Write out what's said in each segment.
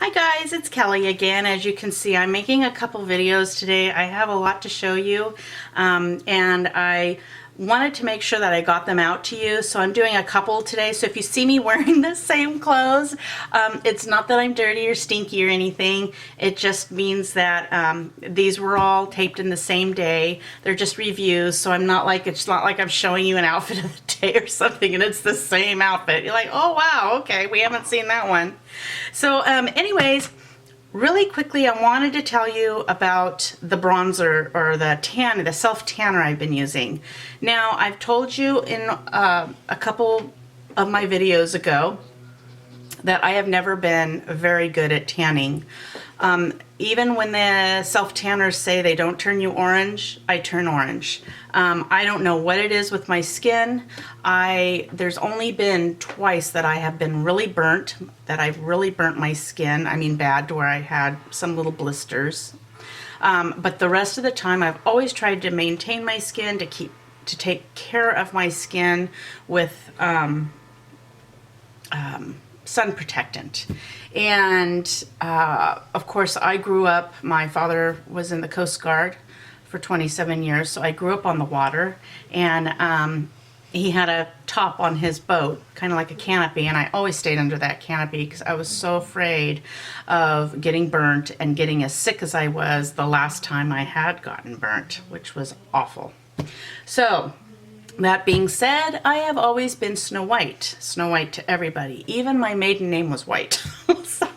Hi guys, it's Kelly again. As you can see, I'm making a couple videos today. I have a lot to show you, and I wanted to make sure that I got them out to you, so I'm doing a couple today. So if you see me wearing the same clothes, it's not that I'm dirty or stinky or anything. It just means that these were all taped in the same day. They're just reviews, so it's not like I'm showing you an outfit of the day or something and it's the same outfit. You're like, oh wow, okay, we haven't seen that one. So anyways, really quickly, I wanted to tell you about the bronzer or the self tanner I've been using. Now, I've told you in a couple of my videos ago that I have never been very good at tanning. Even when the self tanners say they don't turn you orange, I turn orange. I don't know what it is with my skin. There's only been twice that I have been really burnt, that I've really burnt my skin. I mean bad, to where I had some little blisters. But the rest of the time I've always tried to maintain my skin, to take care of my skin with sun protectant. And of course, I grew up, my father was in the Coast Guard for 27 years, so I grew up on the water, and he had a top on his boat, kind of like a canopy, and I always stayed under that canopy because I was so afraid of getting burnt and getting as sick as I was the last time I had gotten burnt, which was awful. So that being said, I have always been Snow White to everybody. Even my maiden name was White. So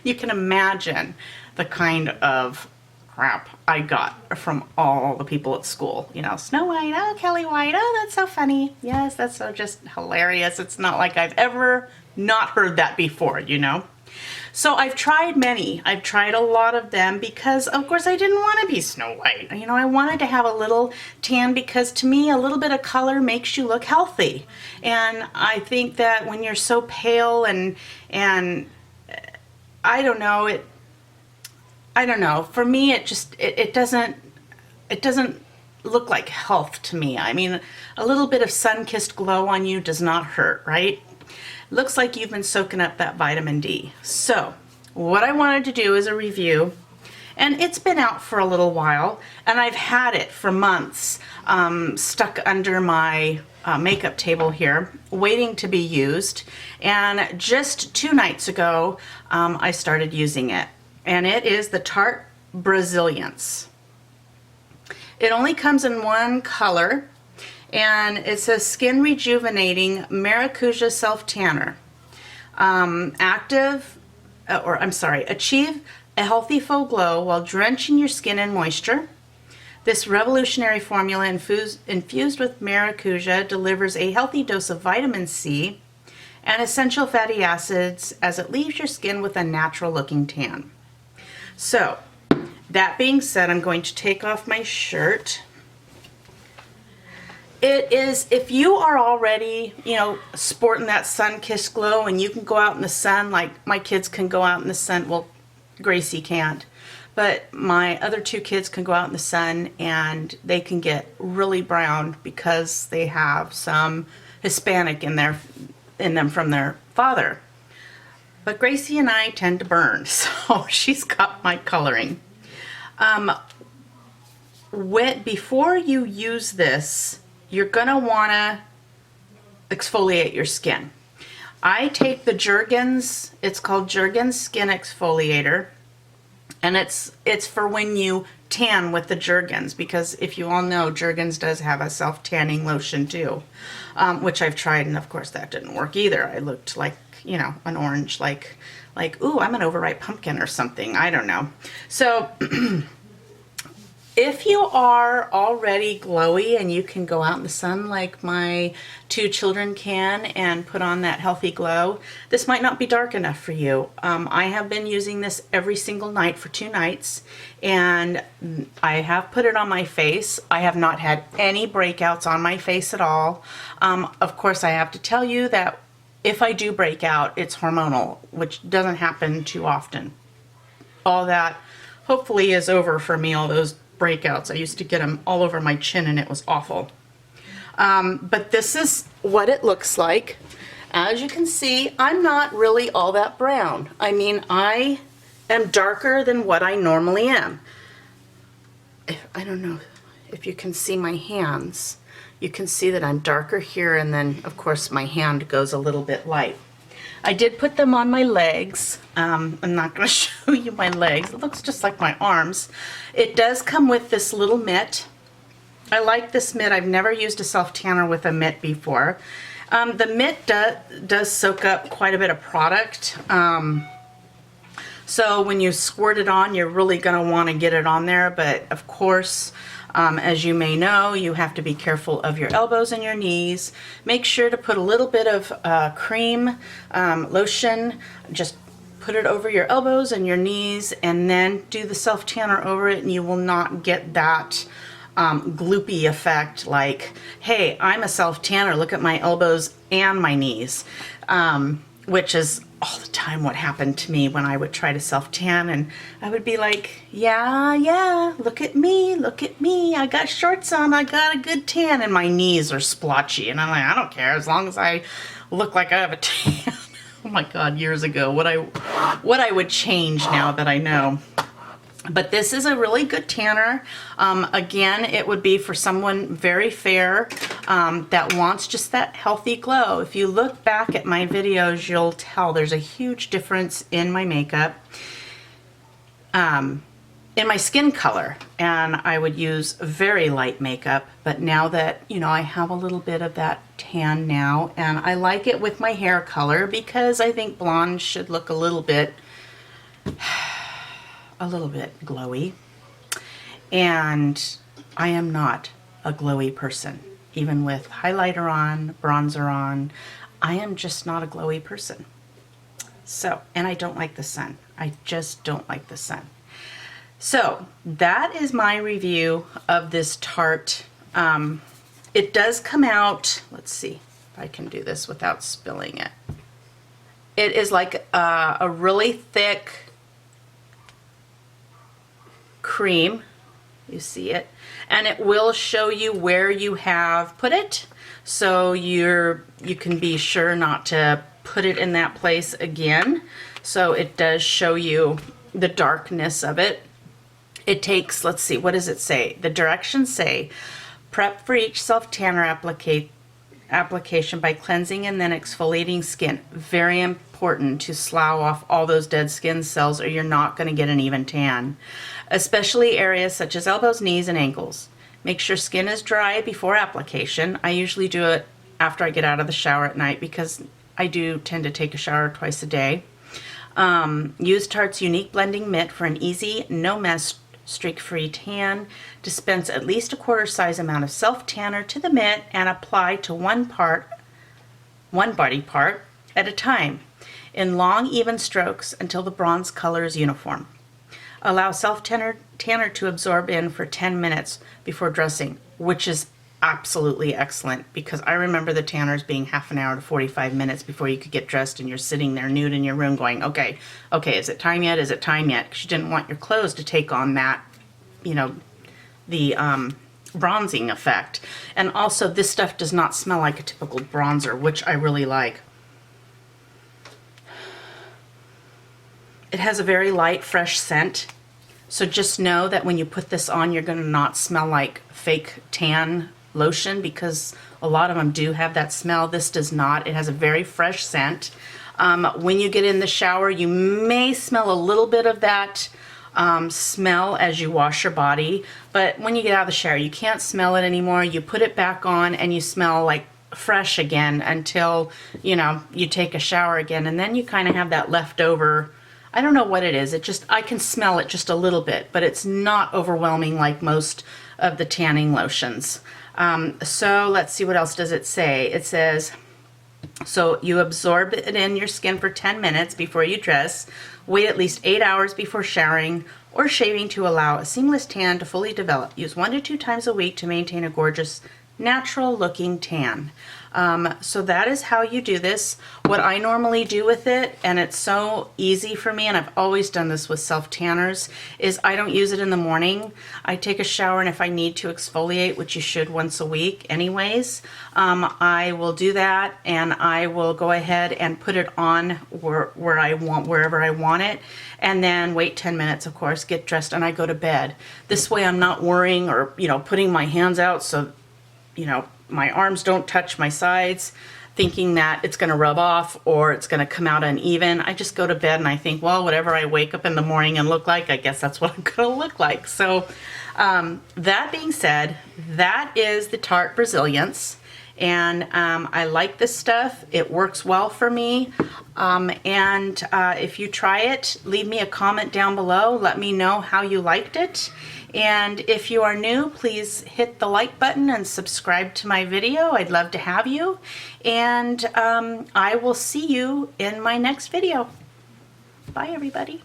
you can imagine the kind of crap I got from all the people at school. You know, Snow White, oh, Kelly White, oh, that's so funny. Yes, that's so just hilarious. It's not like I've ever not heard that before, you know. So I've tried many. I've tried a lot of them because, of course, I didn't want to be Snow White. You know, I wanted to have a little tan because, to me, a little bit of color makes you look healthy. And I think that when you're so pale and I don't know, for me it doesn't look like health to me. I mean, a little bit of sun-kissed glow on you does not hurt, right? Looks like you've been soaking up that vitamin D. So what I wanted to do is a review, and it's been out for a little while, and I've had it for months, stuck under my makeup table here, waiting to be used. And just 2 nights ago, I started using it, and it is the Tarte Brazilians. It only comes in one color, and it's a skin rejuvenating maracuja self tanner. Achieve a healthy faux glow while drenching your skin in moisture. This revolutionary formula infused with maracuja delivers a healthy dose of vitamin C and essential fatty acids as it leaves your skin with a natural looking tan. So, that being said, I'm going to take off my shirt. It is, if you are already, you know, sporting that sun-kissed glow and you can go out in the sun, like my kids can go out in the sun, well, Gracie can't, but my other 2 kids can go out in the sun and they can get really brown because they have some Hispanic in them from their father. But Gracie and I tend to burn, so she's got my coloring. Before you use this, you're gonna wanna exfoliate your skin. I take the Jergens, it's called Jergens Skin Exfoliator, and it's for when you tan with the Jergens, because if you all know, Jergens does have a self-tanning lotion too, which I've tried, and of course that didn't work either. I looked like, you know, an orange, like, ooh, I'm an overripe pumpkin or something, I don't know. So, if you are already glowy and you can go out in the sun like my 2 children can and put on that healthy glow, this might not be dark enough for you. I have been using this every single night for 2 nights, and I have put it on my face. I have not had any breakouts on my face at all. Of course, I have to tell you that if I do break out, it's hormonal, which doesn't happen too often. All that hopefully is over for me, all those breakouts. I used to get them all over my chin and it was awful. But this is what it looks like. As you can see, I'm not really all that brown. I mean, I am darker than what I normally am. I don't know if you can see my hands. You can see that I'm darker here, and then of course my hand goes a little bit light. I did put them on my legs. I'm not going to show you my legs. It looks just like my arms. It does come with this little mitt. I like this mitt. I've never used a self-tanner with a mitt before. The mitt does soak up quite a bit of product. So when you squirt it on, you're really going to want to get it on there. But of course, as you may know, you have to be careful of your elbows and your knees. Make sure to put a little bit of cream, lotion, just put it over your elbows and your knees, and then do the self-tanner over it, and you will not get that gloopy effect like, hey, I'm a self-tanner, look at my elbows and my knees, which is all the time what happened to me when I would try to self-tan, and I would be like, yeah, look at me, I got shorts on, I got a good tan, and my knees are splotchy, and I'm like, I don't care, as long as I look like I have a tan. Oh my God, years ago, what I would change now that I know. But this is a really good tanner. Again, it would be for someone very fair that wants just that healthy glow. If you look back at my videos, you'll tell there's a huge difference in my makeup, in my skin color. And I would use very light makeup, but now that, you know, I have a little bit of that tan now, and I like it with my hair color because I think blonde should look a little bit glowy, and I am not a glowy person. Even with highlighter on, bronzer on, I am just not a glowy person. So, and I don't like the sun. I just don't like the sun. So that is my review of this Tarte. It does come out, let's see if I can do this without spilling it. It is like a really thick cream, you see it, and it will show you where you have put it, so you can be sure not to put it in that place again. So it does show you the darkness of it. It takes, let's see, what does it say? The directions say, prep for each self-tanner application by cleansing and then exfoliating skin. Very important to slough off all those dead skin cells, or you're not going to get an even tan, especially areas such as elbows, knees, and ankles. Make sure skin is dry before application. I usually do it after I get out of the shower at night because I do tend to take a shower twice a day. Use Tarte's unique blending mitt for an easy, no mess, streak-free tan. Dispense at least a quarter size amount of self-tanner to the mitt and apply to one body part at a time in long, even strokes until the bronze color is uniform. Allow self-tanner to absorb in for 10 minutes before dressing, which is absolutely excellent, because I remember the tanners being half an hour to 45 minutes before you could get dressed, and you're sitting there nude in your room going, okay, is it time yet? Is it time yet? Because you didn't want your clothes to take on that, you know, the bronzing effect. And also, this stuff does not smell like a typical bronzer, which I really like. It has a very light, fresh scent. So just know that when you put this on, you're going to not smell like fake tan lotion, because a lot of them do have that smell. This does not. It has a very fresh scent. When you get in the shower, you may smell a little bit of that smell as you wash your body, but when you get out of the shower, you can't smell it anymore. You put it back on and you smell like fresh again until, you know, you take a shower again, and then you kind of have that leftover, I don't know what it is. It just, I can smell it just a little bit, but it's not overwhelming like most of the tanning lotions. So let's see, what else does it say? It says, so you absorb it in your skin for 10 minutes before you dress. Wait at least 8 hours before showering or shaving to allow a seamless tan to fully develop. Use 1 to 2 times a week to maintain a gorgeous natural looking tan. So that is how you do this. What I normally do with it, and it's so easy for me, and I've always done this with self-tanners, is I don't use it in the morning. I take a shower, and if I need to exfoliate, which you should once a week anyways, I will do that, and I will go ahead and put it on wherever I want it, and then wait 10 minutes, of course, get dressed, and I go to bed. This way I'm not worrying or, putting my hands out so, my arms don't touch my sides, thinking that it's going to rub off or it's going to come out uneven. I just go to bed and I think, well, whatever I wake up in the morning and look like, I guess that's what I'm going to look like. So that being said, that is the Tarte Brazilians. And I like this stuff. It works well for me. If you try it, leave me a comment down below. Let me know how you liked it. And if you are new, please hit the like button and subscribe to my video. I'd love to have you. And I will see you in my next video. Bye, everybody.